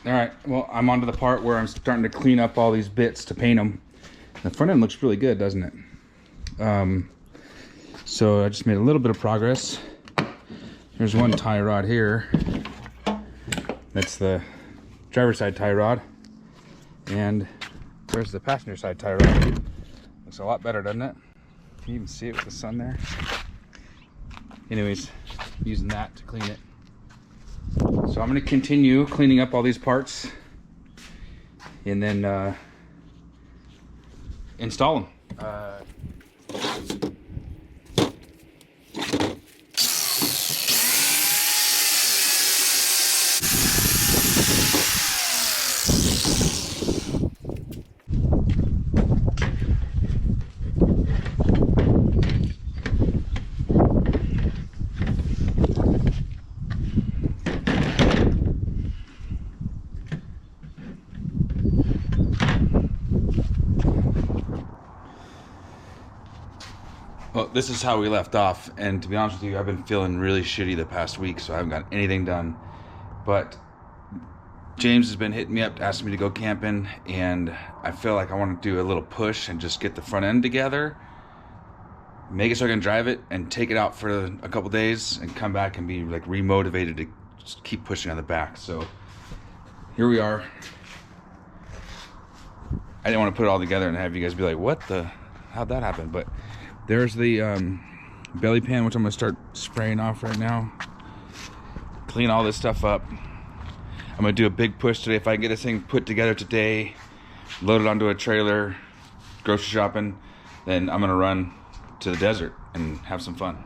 All right, well, I'm on to the part where I'm starting to clean up all these bits to paint them. The front end looks really good, doesn't it? So I just made a little bit of progress. There's one tie rod here. That's the driver's side tie rod. And there's the passenger side tie rod. Looks a lot better, doesn't it? Can you even see it with the sun there? Anyways, using that to clean it. So I'm going to continue cleaning up all these parts and then install them. Well, this is how we left off, and to be honest with you, I've been feeling really shitty the past week, so I haven't got anything done. But James has been hitting me up, asking me to go camping, and I feel like I want to do a little push and just get the front end together, make it so I can drive it, and take it out for a couple days, and come back and be like remotivated to just keep pushing on the back. So here we are. I didn't want to put it all together and have you guys be like, what the, how'd that happen? But there's the belly pan, which I'm gonna start spraying off right now. Clean all this stuff up. I'm gonna do a big push today. If I can get this thing put together today, load it onto a trailer, grocery shopping, then I'm gonna run to the desert and have some fun.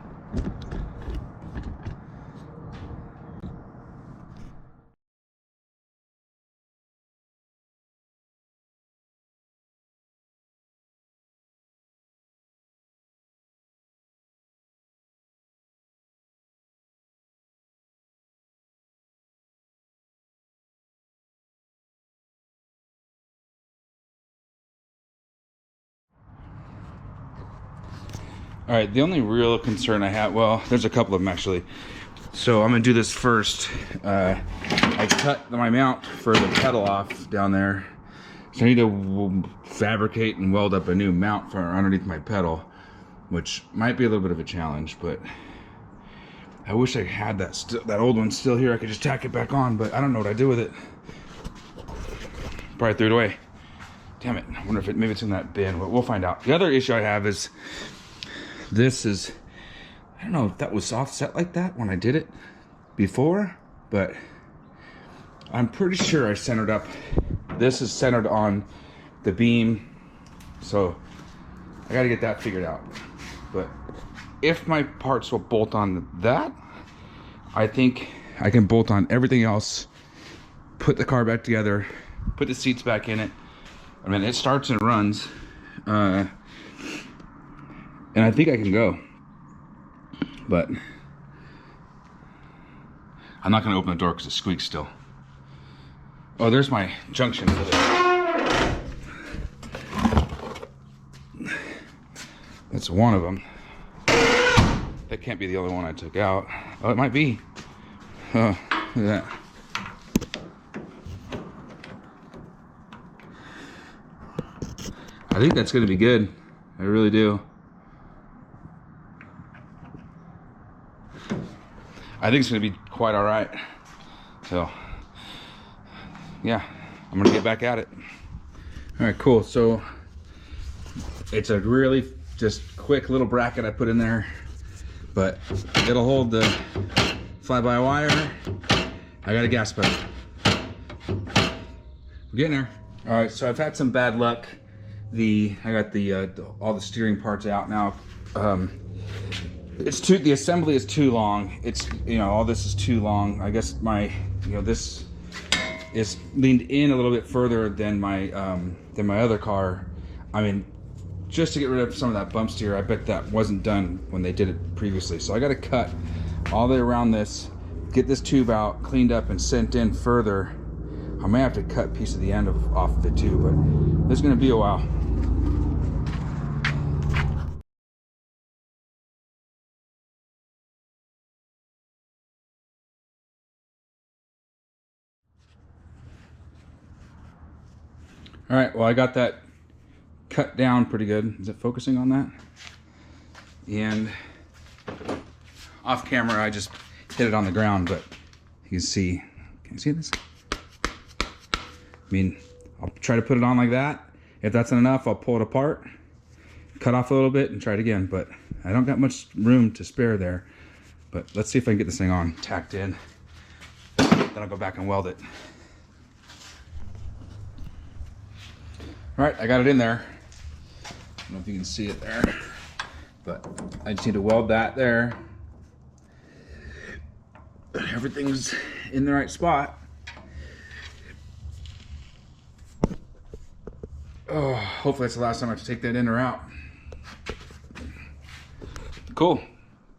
All right, the only real concern I have, well, there's a couple of them actually. So I'm gonna do this first. I cut my mount for the pedal off down there. So I need to fabricate and weld up a new mount for underneath my pedal, which might be a little bit of a challenge, but I wish I had that old one still here. I could just tack it back on, but I don't know what I do with it. Probably threw it away. Damn it, I wonder if maybe it's in that bin, but we'll find out. The other issue I have is, this is, I don't know if that was offset like that when I did it before, but I'm pretty sure I centered up. This is centered on the beam, so I gotta get that figured out. But if my parts will bolt on that, I think I can bolt on everything else, put the car back together, put the seats back in it. I mean, it starts and runs. And I think I can go, but I'm not gonna open the door because it squeaks still. Oh, there's my junction for this. That's one of them. That can't be the only one I took out. Oh, it might be. Oh, look at that. I think that's gonna be good. I really do. I think it's gonna be quite all right. So, yeah, I'm gonna get back at it. All right, cool. So it's a really just quick little bracket I put in there, but it'll hold the fly-by-wire. I got a gas pedal. We're getting there. All right, so I've had some bad luck. I got all the steering parts out now. The assembly is too long. It's, all this is too long. I guess this is leaned in a little bit further than my other car. I mean, just to get rid of some of that bump steer, I bet that wasn't done when they did it previously. So I got to cut all the way around this, get this tube out, cleaned up and sent in further. I may have to cut a piece of the end off of it too, but this is gonna be a while. All right, well, I got that cut down pretty good. Is it focusing on that? And off camera, I just hit it on the ground, but you can see you see this? I mean, I'll try to put it on like that. If that's not enough, I'll pull it apart, cut off a little bit, and try it again. But I don't got much room to spare there. But let's see if I can get this thing on, tacked in. Then I'll go back and weld it. All right, I got it in there. I don't know if you can see it there, but I just need to weld that there. Everything's in the right spot. Oh, hopefully that's the last time I have to take that in or out. Cool,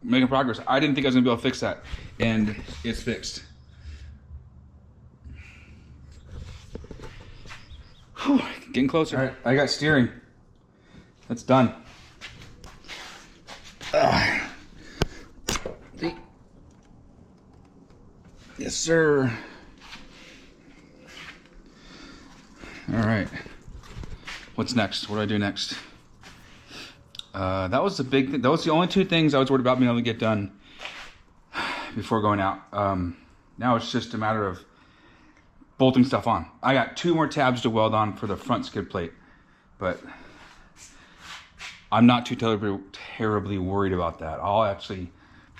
making progress. I didn't think I was gonna be able to fix that, and it's fixed. Whew, getting closer. All right, I got steering. That's done. Yes, sir. All right. What's next? What do I do next? That was the big thing. That was the only two things I was worried about being able to get done before going out. Now it's just a matter of bolting stuff on. I got 2 more tabs to weld on for the front skid plate, but I'm not too terribly worried about that. I'll actually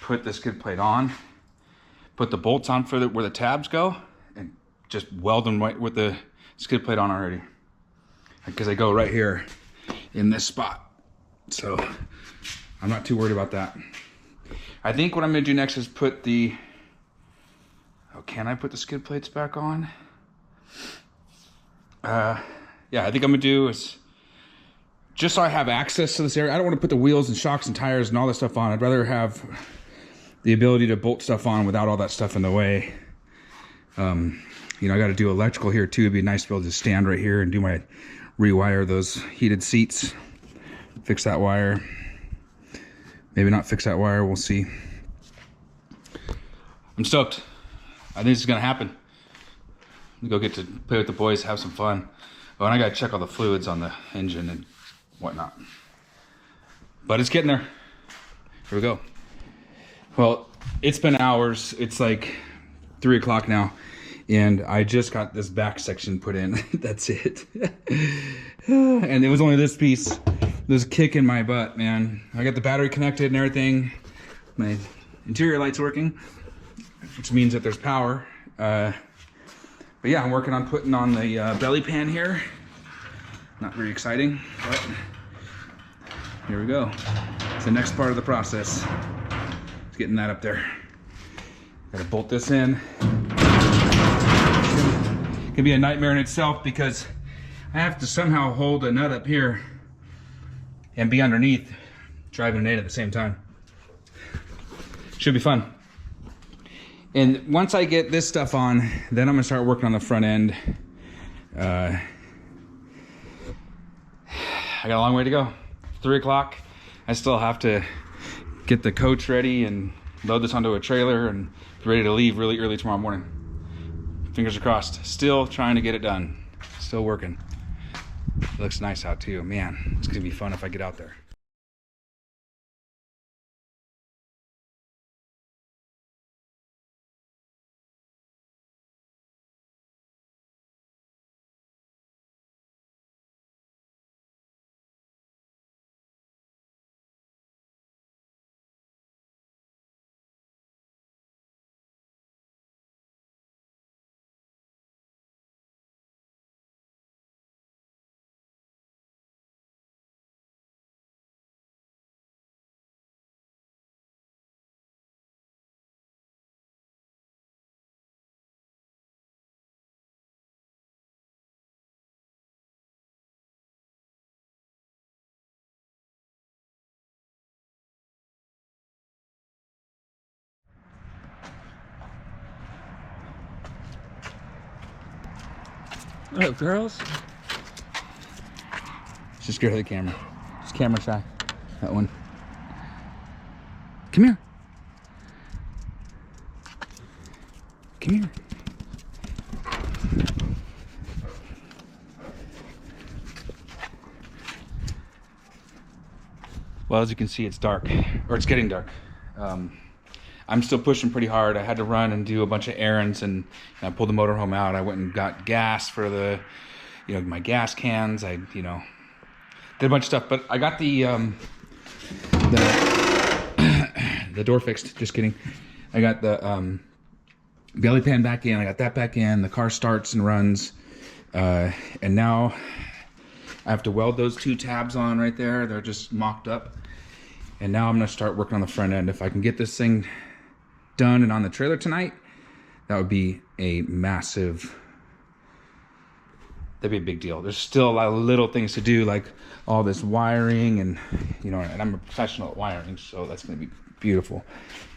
put the skid plate on, put the bolts on for where the tabs go, and just weld them right with the skid plate on already. Because they go right here in this spot. So I'm not too worried about that. I think what I'm gonna do next is put the, oh, can I put the skid plates back on? Yeah, I think I'm gonna do is, just so I have access to this area. I don't want to put the wheels and shocks and tires and all that stuff on. I'd rather have the ability to bolt stuff on without all that stuff in the way. You know, I got to do electrical here too. It'd be nice to be able to stand right here and do my rewire those heated seats. Fix that wire. Maybe not fix that wire. We'll see. I'm stoked. I think this is gonna happen. Go get to play with the boys, have some fun. Oh, and I gotta check all the fluids on the engine and whatnot. But it's getting there. Here we go. Well, it's been hours. It's like 3 o'clock now, and I just got this back section put in. That's it. And it was only this piece. This kick in my butt, man. I got the battery connected and everything. My interior light's working, which means that there's power. But yeah, I'm working on putting on the belly pan here. Not very exciting, but here we go. It's the next part of the process. It's getting that up there. Gotta bolt this in. It can be a nightmare in itself because I have to somehow hold a nut up here and be underneath driving an 8 at the same time. Should be fun. And once I get this stuff on, then I'm gonna start working on the front end. I got a long way to go. 3 o'clock. I still have to get the coach ready and load this onto a trailer and be ready to leave really early tomorrow morning. Fingers are crossed. Still trying to get it done. Still working. It looks nice out too. Man, it's gonna be fun if I get out there. What up, girls? Just scared of the camera. Just camera shy. That one. Come here. Come here. Well, as you can see, it's dark, or it's getting dark. I'm still pushing pretty hard. I had to run and do a bunch of errands, and I pulled the motorhome out. I went and got gas for the, my gas cans. I, did a bunch of stuff, but I got the door fixed. Just kidding. I got the belly pan back in. I got that back in. The car starts and runs, and now I have to weld those 2 tabs on right there. They're just mocked up. And now I'm gonna start working on the front end. If I can get this thing done and on the trailer tonight, that would be a massive, that'd be a big deal. There's still a lot of little things to do, like all this wiring and, and I'm a professional at wiring, so that's gonna be beautiful.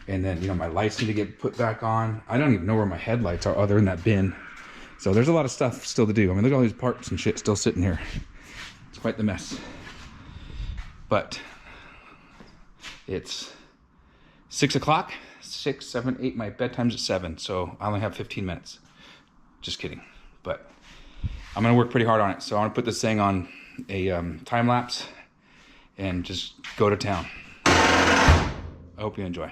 And then, my lights need to get put back on. I don't even know where my headlights are other than that bin. So there's a lot of stuff still to do. I mean, look at all these parts and shit still sitting here. It's quite the mess. But it's 6 o'clock, 6, 7, 8. My bedtime's at 7, so I only have 15 minutes. Just kidding. But I'm gonna work pretty hard on it. So I'm gonna put this thing on a time lapse and just go to town. I hope you enjoy.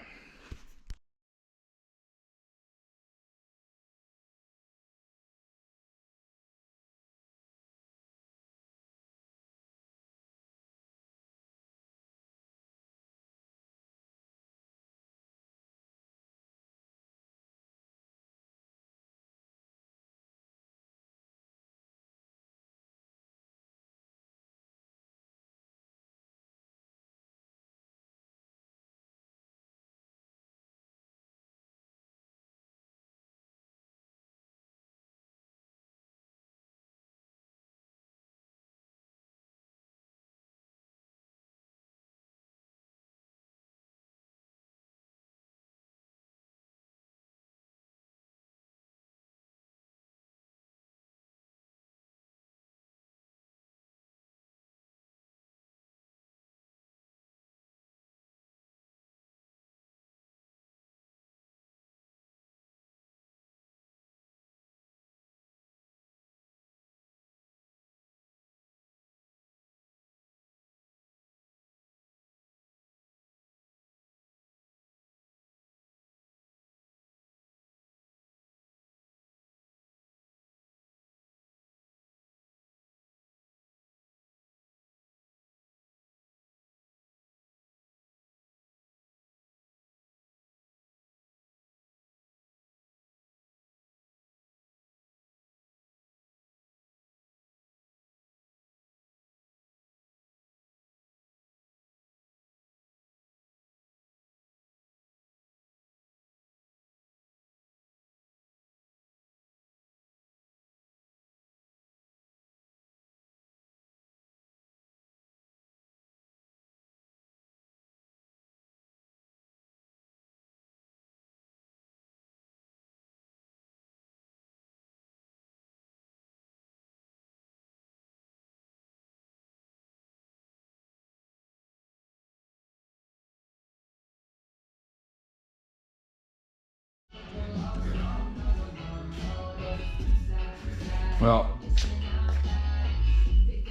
Well,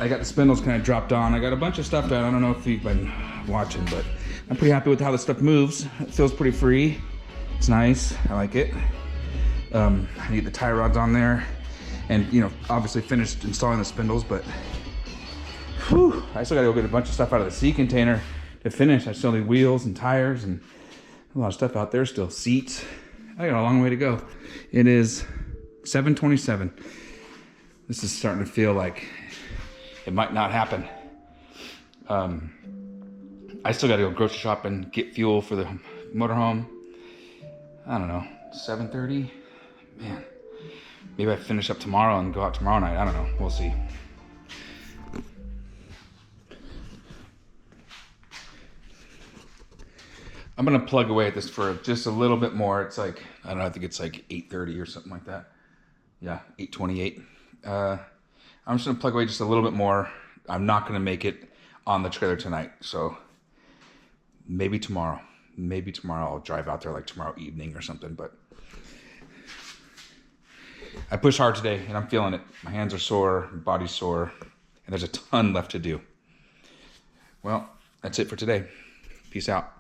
I got the spindles kind of dropped on. I got a bunch of stuff done. I don't know if you've been watching, but I'm pretty happy with how the stuff moves. It feels pretty free. It's nice. I like it. I need the tie rods on there, and obviously finished installing the spindles. But whew, I still got to go get a bunch of stuff out of the sea container to finish. I still need wheels and tires and a lot of stuff out there still. Seats. I got a long way to go. It is 7:27. This is starting to feel like it might not happen. I still got to go grocery shopping, get fuel for the motorhome. I don't know, 7:30? Man, maybe I finish up tomorrow and go out tomorrow night. I don't know, we'll see. I'm gonna plug away at this for just a little bit more. It's like, I don't know, I think it's like 8:30 or something like that. Yeah, 8:28. I'm just gonna plug away just a little bit more. I'm not gonna make it on the trailer tonight, so maybe tomorrow. Maybe tomorrow I'll drive out there like tomorrow evening or something, but I pushed hard today and I'm feeling it. My hands are sore, my body's sore, and there's a ton left to do. Well, that's it for today. Peace out.